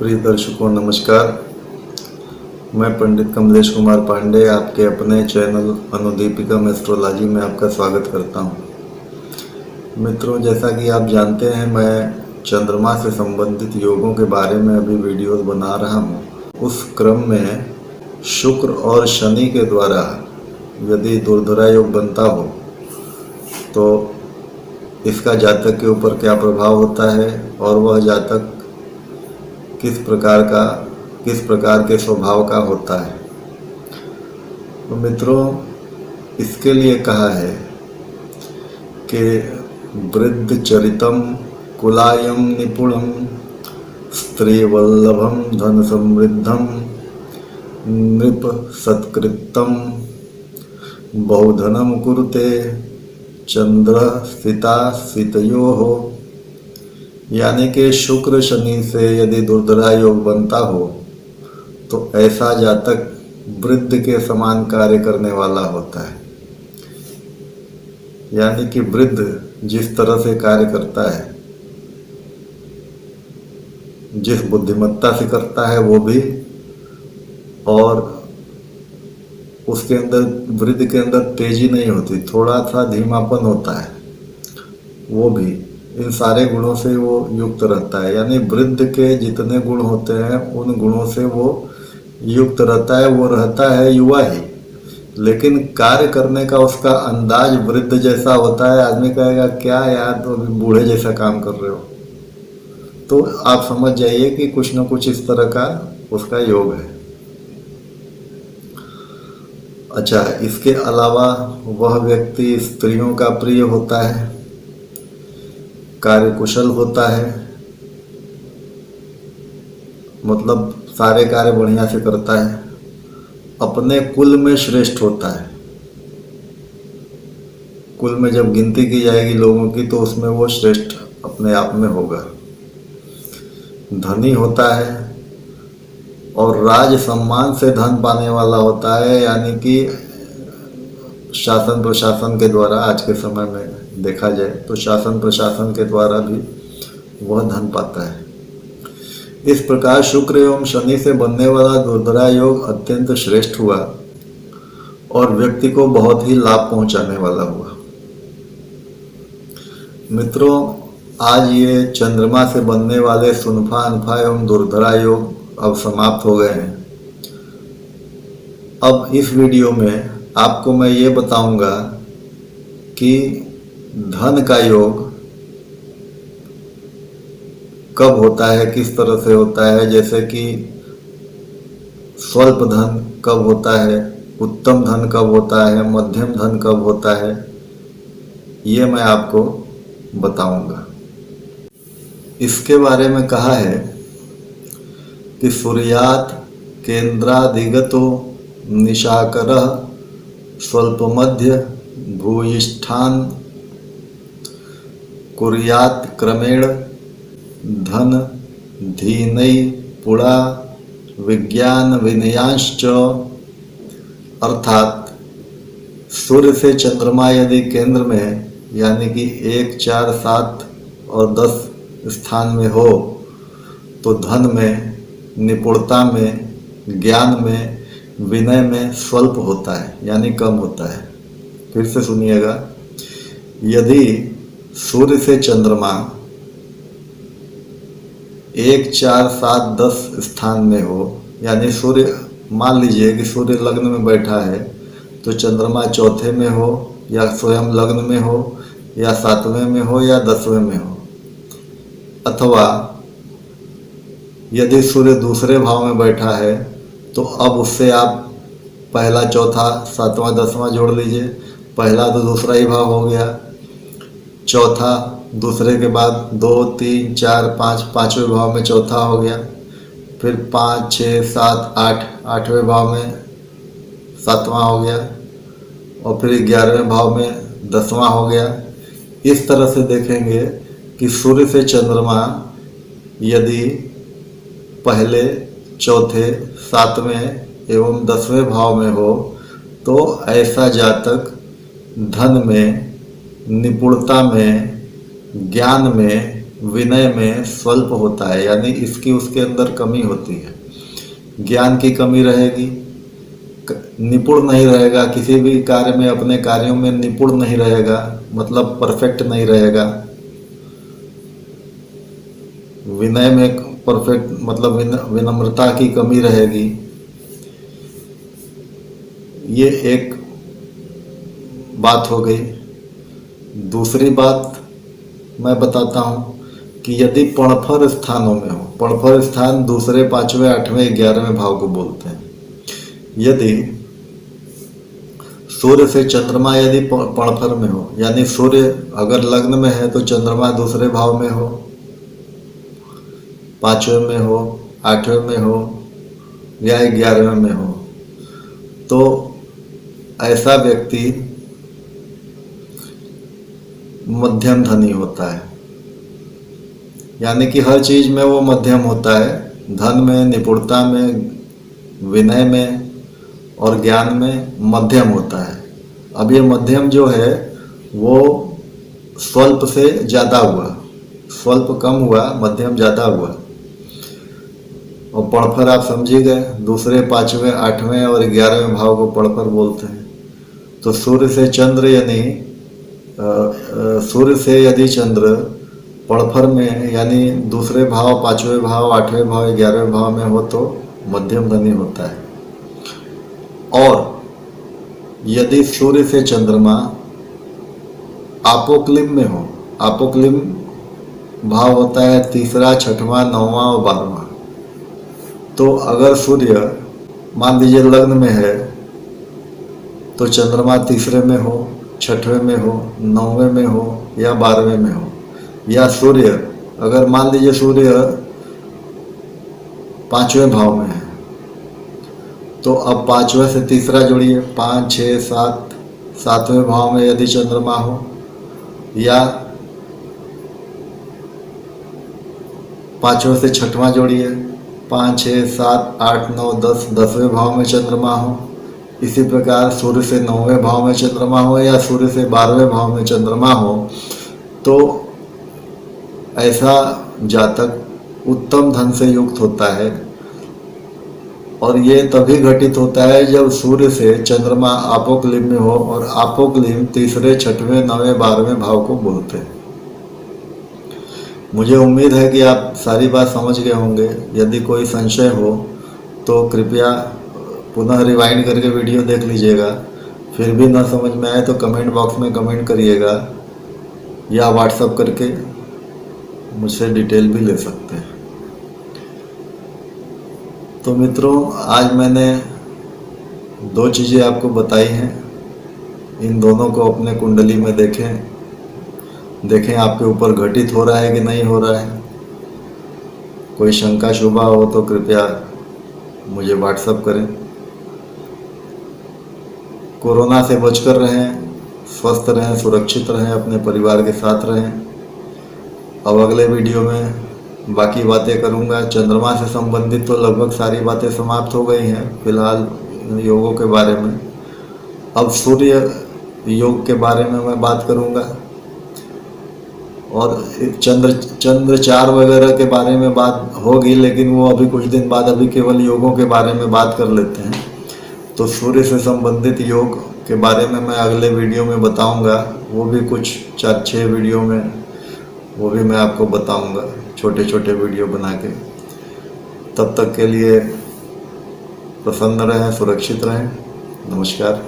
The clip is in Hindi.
प्रिय दर्शकों नमस्कार। मैं पंडित कमलेश कुमार पांडे आपके अपने चैनल अनुदीपिका एस्ट्रोलॉजी में आपका स्वागत करता हूं। मित्रों, जैसा कि आप जानते हैं, मैं चंद्रमा से संबंधित योगों के बारे में अभी वीडियोस बना रहा हूं। उस क्रम में शुक्र और शनि के द्वारा यदि दुर्धरा योग बनता हो तो इसका जातक के ऊपर क्या प्रभाव होता है और वह जातक किस प्रकार के स्वभाव का होता है। तो मित्रों, इसके लिए कहा है कि वृद्ध चरितम कुलायम निपुणम स्त्री वल्लभम धन समृद्धम नृप सत्कृतम बहुधनम कुरुते चंद्र स्थिता स्थितयोः। यानी कि शुक्र शनि से यदि दुर्धरा योग बनता हो तो ऐसा जातक वृद्ध के समान कार्य करने वाला होता है। यानी कि वृद्ध जिस तरह से कार्य करता है, जिस बुद्धिमत्ता से करता है वो भी, और उसके अंदर वृद्ध के अंदर तेजी नहीं होती, थोड़ा सा धीमापन होता है, वो भी, इन सारे गुणों से वो युक्त रहता है। यानी वृद्ध के जितने गुण होते हैं उन गुणों से वो युक्त रहता है। वो रहता है युवा ही, लेकिन कार्य करने का उसका अंदाज वृद्ध जैसा होता है। आदमी कहेगा क्या यार, तो अभी बूढ़े जैसा काम कर रहे हो। तो आप समझ जाइए कि कुछ न कुछ इस तरह का उसका योग है। अच्छा, इसके अलावा वह व्यक्ति स्त्रियों का प्रिय होता है, कार्यकुशल होता है, मतलब सारे कार्य बढ़िया से करता है, अपने कुल में श्रेष्ठ होता है। कुल में जब गिनती की जाएगी लोगों की तो उसमें वो श्रेष्ठ अपने आप में होगा। धनी होता है और राज सम्मान से धन पाने वाला होता है। यानी कि शासन प्रशासन के द्वारा, आज के समय में देखा जाए तो शासन प्रशासन के द्वारा भी वह धन पाता है। इस प्रकार शुक्र एवं शनि से बनने वाला दुर्धरा योग अत्यंत श्रेष्ठ हुआ और व्यक्ति को बहुत ही लाभ पहुंचाने वाला हुआ। मित्रों, आज ये चंद्रमा से बनने वाले सुनफा अनफा एवं दुर्धरा योग अब समाप्त हो गए हैं। अब इस वीडियो में आपको मैं ये बताऊंगा कि धन का योग कब होता है, किस तरह से होता है। जैसे कि स्वल्प धन कब होता है, उत्तम धन कब होता है, मध्यम धन कब होता है, ये मैं आपको बताऊंगा। इसके बारे में कहा है कि सूर्यात केंद्रादिगतो निशाकरः स्वल्पमध्य भूयिष्ठान कुर्यात् क्रमेण धन धीनै पुड़ा विज्ञान विनयांश्च। अर्थात सूर्य से चंद्रमा यदि केंद्र में यानी कि 1, 4, 7 और 10 स्थान में हो तो धन में, निपुणता में, ज्ञान में, विनय में स्वल्प होता है, यानी कम होता है। फिर से सुनिएगा, यदि सूर्य से चंद्रमा 1, 4, 7, 10 स्थान में हो, यानी सूर्य, मान लीजिए कि सूर्य लग्न में बैठा है तो चंद्रमा चौथे में हो या स्वयं लग्न में हो या 7वें में हो या 10वें में हो। अथवा यदि सूर्य दूसरे भाव में बैठा है तो अब उससे आप पहला, चौथा, 7वां, 10वां जोड़ लीजिए। पहला तो दूसरा ही भाव हो गया, चौथा दूसरे के बाद 2, 3, 4, 5, 5वें भाव में चौथा हो गया, फिर 5, 6, 7, 8, 8वें भाव में 7वां हो गया, और फिर 11वें भाव में 10वां हो गया। इस तरह से देखेंगे कि सूर्य से चंद्रमा यदि पहले, चौथे, 7वें एवं 10वें भाव में हो तो ऐसा जातक धन में, निपुणता में, ज्ञान में, विनय में स्वल्प होता है, यानी इसकी उसके अंदर कमी होती है। ज्ञान की कमी रहेगी, निपुण नहीं रहेगा, किसी भी कार्य में अपने कार्यों में निपुण नहीं रहेगा, मतलब परफेक्ट नहीं रहेगा। विनय में परफेक्ट मतलब विनम्रता की कमी रहेगी। ये एक बात हो गई। दूसरी बात मैं बताता हूँ कि यदि पणफर स्थानों में हो, पणफर स्थान दूसरे, पांचवें, आठवें, 11वें भाव को बोलते हैं। यदि सूर्य से चंद्रमा यदि पणफर में हो, यानी सूर्य अगर लग्न में है तो चंद्रमा दूसरे भाव में हो, पांचवें में हो, आठवें में हो या 11वें में हो, तो ऐसा व्यक्ति मध्यम धनी होता है। यानी कि हर चीज में वो मध्यम होता है, धन में, निपुणता में, विनय में और ज्ञान में मध्यम होता है। अब ये मध्यम जो है वो स्वल्प से ज़्यादा हुआ, स्वल्प कम हुआ, मध्यम ज़्यादा हुआ। और पणफर आप समझी गए, दूसरे, पांचवें, आठवें और 11वें भाव को पणफर बोलते हैं। तो सूर्य से चंद्र यानी सूर्य से यदि चंद्र पणफर में यानी दूसरे भाव, पांचवें भाव, आठवें भाव, 11वें भाव में हो तो मध्यम धनी होता है। और यदि सूर्य से चंद्रमा आपोक्लिम में हो, आपोक्लिम भाव होता है तीसरा, छठवां, 9वां और 12वां। तो अगर सूर्य मान लीजिए लग्न में है तो चंद्रमा तीसरे में हो, छठवें में हो, 9वें में हो या 12वें में हो। या सूर्य अगर मान लीजिए सूर्य पांचवें भाव में है तो अब पांचवें से तीसरा जोड़िए, 5, 6, 7, 7वें भाव में यदि चंद्रमा हो, या पांचवें से छठवां जोड़िए, 5, 6, 7, 8, 9, 10, 10वें भाव में चंद्रमा हो। इसी प्रकार सूर्य से 9वें भाव में चंद्रमा हो या सूर्य से 12वें भाव में चंद्रमा हो, तो ऐसा जातक उत्तम धन से युक्त होता है। और ये तभी घटित होता है जब सूर्य से चंद्रमा आपोक्लिम में हो, और आपोक्लिम तीसरे, छठवें, 9वें, 12वें भाव को बोलते हैं। मुझे उम्मीद है कि आप सारी बात समझ गए होंगे। यदि कोई संशय हो तो कृपया पुनः रिवाइंड करके वीडियो देख लीजिएगा। फिर भी ना समझ में आए तो कमेंट बॉक्स में कमेंट करिएगा या व्हाट्सएप करके मुझसे डिटेल भी ले सकते हैं। तो मित्रों, आज मैंने 2 चीज़ें आपको बताई हैं। इन दोनों को अपने कुंडली में देखें आपके ऊपर घटित हो रहा है कि नहीं हो रहा है। कोई शंका शुबा हो तो कृपया मुझे व्हाट्सएप करें। कोरोना से बचकर रहें, स्वस्थ रहें, सुरक्षित रहें, अपने परिवार के साथ रहें। अब अगले वीडियो में बाकी बातें करूंगा। चंद्रमा से संबंधित तो लगभग सारी बातें समाप्त हो गई हैं फिलहाल योगों के बारे में। अब सूर्य योग के बारे में मैं बात करूंगा, और चंद्र 4 वगैरह के बारे में बात होगी, लेकिन वो अभी कुछ दिन बाद, अभी केवल योगों के बारे में बात कर लेते हैं। तो सूर्य से संबंधित योग के बारे में मैं अगले वीडियो में बताऊंगा। वो भी कुछ 4-6 वीडियो में वो भी मैं आपको बताऊंगा, छोटे छोटे वीडियो बना के। तब तक के लिए प्रसन्न रहें, सुरक्षित रहें। नमस्कार।